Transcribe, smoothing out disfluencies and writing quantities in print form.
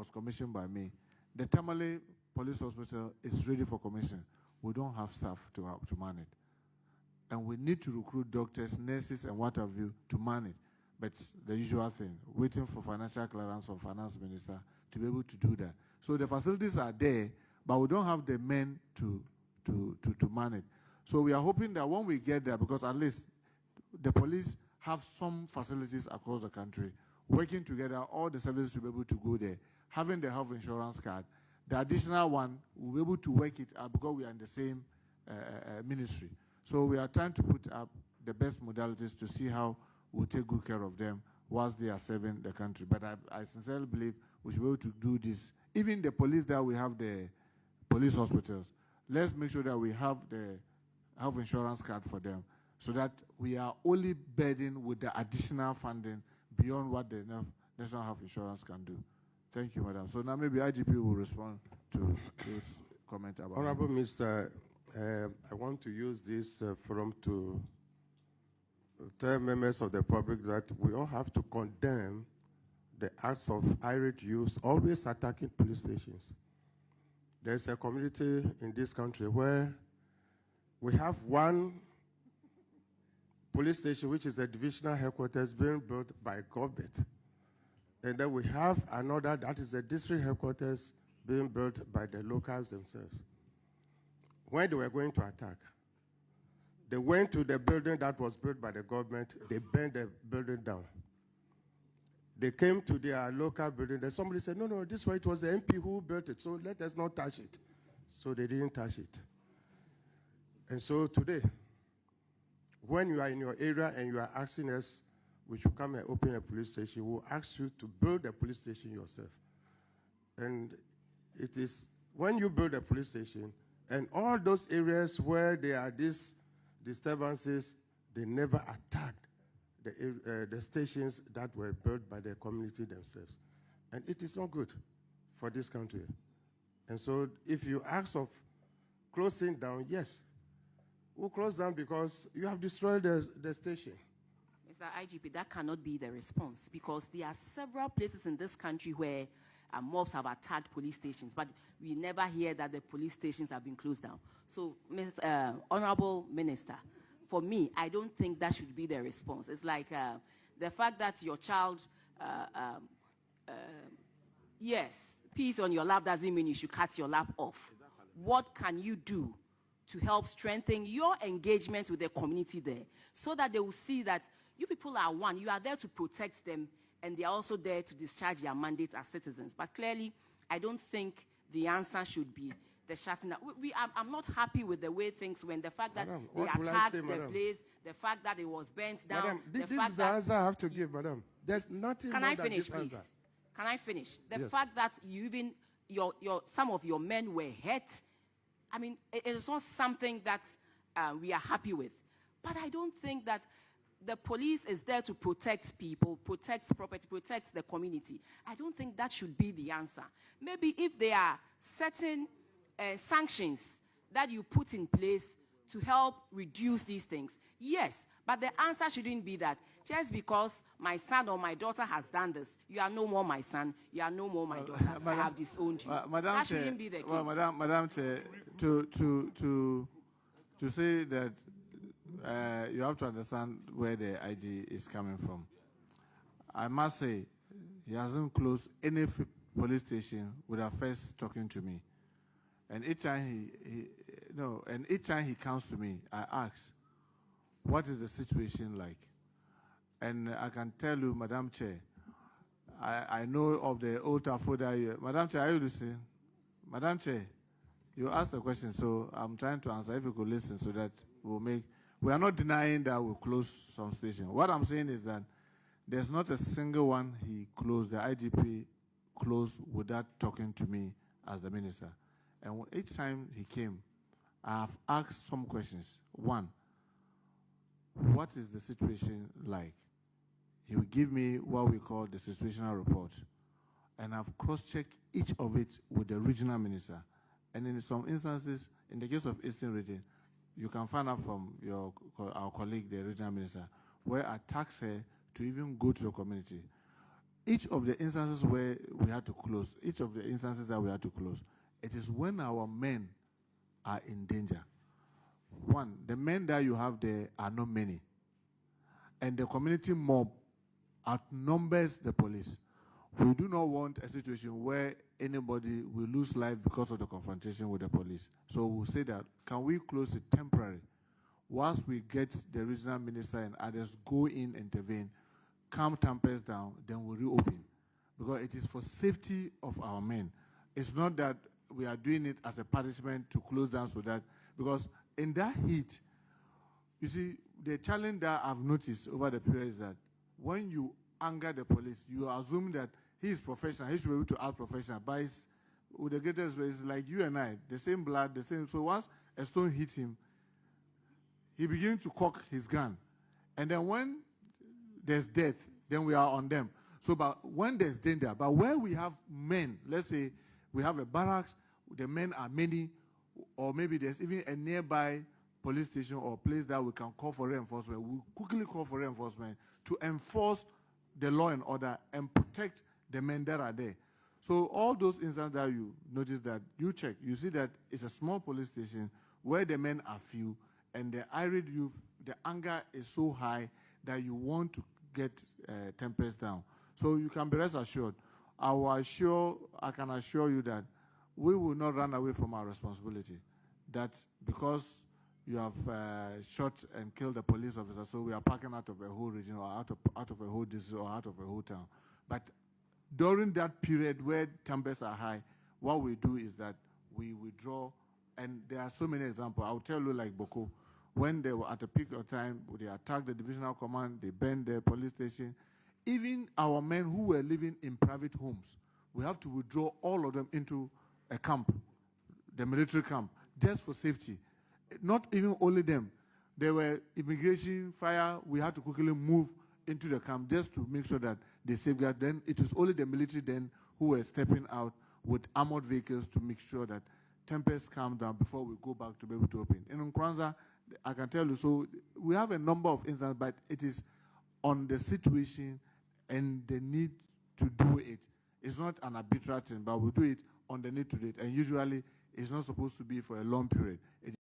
was commissioned by me. The Tamale Police Hospital is ready for commission. We don't have staff to man it. And we need to recruit doctors, nurses, and what have you to man it. But the usual thing, waiting for financial clearance from finance minister to be able to do that. So the facilities are there, but we don't have the men to man it. So we are hoping that when we get there, because at least the police have some facilities across the country, working together, all the services to be able to go there, having the health insurance card. The additional one, we'll be able to work it out because we are in the same ministry. So we are trying to put up the best modalities to see how we'll take good care of them whilst they are serving the country. But I sincerely believe we should be able to do this. Even the police that we have the police hospitals, let's make sure that we have the health insurance card for them so that we are only burdened with the additional funding beyond what the National Health Insurance can do. Thank you, Madam. So now maybe IGP will respond to this comment about Honorable Minister, I want to use this forum to tell members of the public that we all have to condemn the acts of irate youths always attacking police stations. There's a community in this country where we have one police station, which is a divisional headquarters being built by government. And then we have another that is a district headquarters being built by the locals themselves. When they were going to attack, they went to the building that was built by the government, they burned the building down. They came to their local building, then somebody said, no, this way it was the MP who built it, so let us not touch it. So they didn't touch it. And so today, when you are in your area and you are asking us, we should come and open a police station, we'll ask you to build a police station yourself. And it is when you build a police station, and all those areas where there are these disturbances, they never attacked the stations that were built by the community themselves. And it is not good for this country. And so if you ask of closing down, yes, we'll close down because you have destroyed the station. Mr. IGP, that cannot be the response because there are several places in this country where mobs have attacked police stations, but we never hear that the police stations have been closed down. So, Honorable Minister, for me, I don't think that should be the response. It's like the fact that your child, yes, pees on your lap doesn't mean you should cut your lap off. Exactly. What can you do to help strengthen your engagement with the community there so that they will see that you people are one, you are there to protect them, and they are also there to discharge their mandate as citizens. But clearly, I don't think the answer should be the shutting down. I'm not happy with the way things went. The fact that they attacked the place, the fact that it was burnt down. Madam, this is the answer I have to give, Madam. There's nothing Can more I than finish, this please? answer. Can I finish? The Yes. fact that you even some of your men were hurt, I mean, it is not something that we are happy with. But I don't think that the police is there to protect people, protect property, protect the community. I don't think that should be the answer. Maybe if there are certain sanctions that you put in place to help reduce these things, yes. But the answer shouldn't be that just because my son or my daughter has done this, you are no more my son, you are no more my daughter. I have disowned you. That shouldn't be the case. Well, Madam Chair, to say that you have to understand where the IG is coming from. I must say, he hasn't closed any police station without first talking to me. And each time each time he comes to me, I ask, what is the situation like? And I can tell you, Madam Chair, I know of the old Tafoda. Madam Chair, are you listening? Madam Chair, you asked the question, so I'm trying to answer. If you could listen so that we'll make... We are not denying that we'll close some station. What I'm saying is that there's not a single one he closed, the IGP closed without talking to me as the minister. And each time he came, I have asked some questions. One, what is the situation like? He will give me what we call the situational report. And I've cross-checked each of it with the regional minister. And in some instances, in the case of Eastern Region, you can find out from our colleague, the regional minister, where I tasked her to even go to the community. each of the instances where we had to close, each of the instances that we had to close, it is when our men are in danger. One, the men that you have there are not many. And the community mob outnumbers the police. We do not want a situation where anybody will lose life because of the confrontation with the police. So we'll say that, can we close it temporary? Once we get the regional minister and others go in, intervene, calm tempers down, then we'll reopen. Because it is for safety of our men. It's not that we are doing it as a punishment to close down so that, because in that heat, you see, the challenge that I've noticed over the period is that when you anger the police, you assume that he is professional, he should be able to act professional, but with the greatest way, it's like you and I, the same blood, the same. So once a stone hits him, he begins to cock his gun. And then when there's death, then we are on them. So but when there's danger, but where we have men, let's say we have a barracks, the men are many, or maybe there's even a nearby police station or place that we can call for reinforcement, we quickly call for reinforcement to enforce the law and order and protect the men that are there. So all those instances that you notice that you check, you see that it's a small police station where the men are few and the irate youth, the anger is so high that you want to get tempers down. So you can be rest assured. I can assure you that we will not run away from our responsibility. That because you have shot and killed a police officer, so we are packing out of a whole region or out of a whole district or out of a whole town. But during that period where tempers are high, what we do is that we withdraw, and there are so many examples. I'll tell you, like Boko, when they were at a peak of time, they attacked the divisional command, they burned the police station. Even our men who were living in private homes, we have to withdraw all of them into a camp, the military camp, just for safety. Not even only them. There were immigration, fire, we had to quickly move into the camp just to make sure that they safeguard. Then it is only the military then who were stepping out with armored vehicles to make sure that tempers calm down before we go back to be able to open. In Nkranza, I can tell you, so we have a number of instances, but it is on the situation and the need to do it. It's not an arbitrary thing, but we do it on the need to do it. And usually, it's not supposed to be for a long period.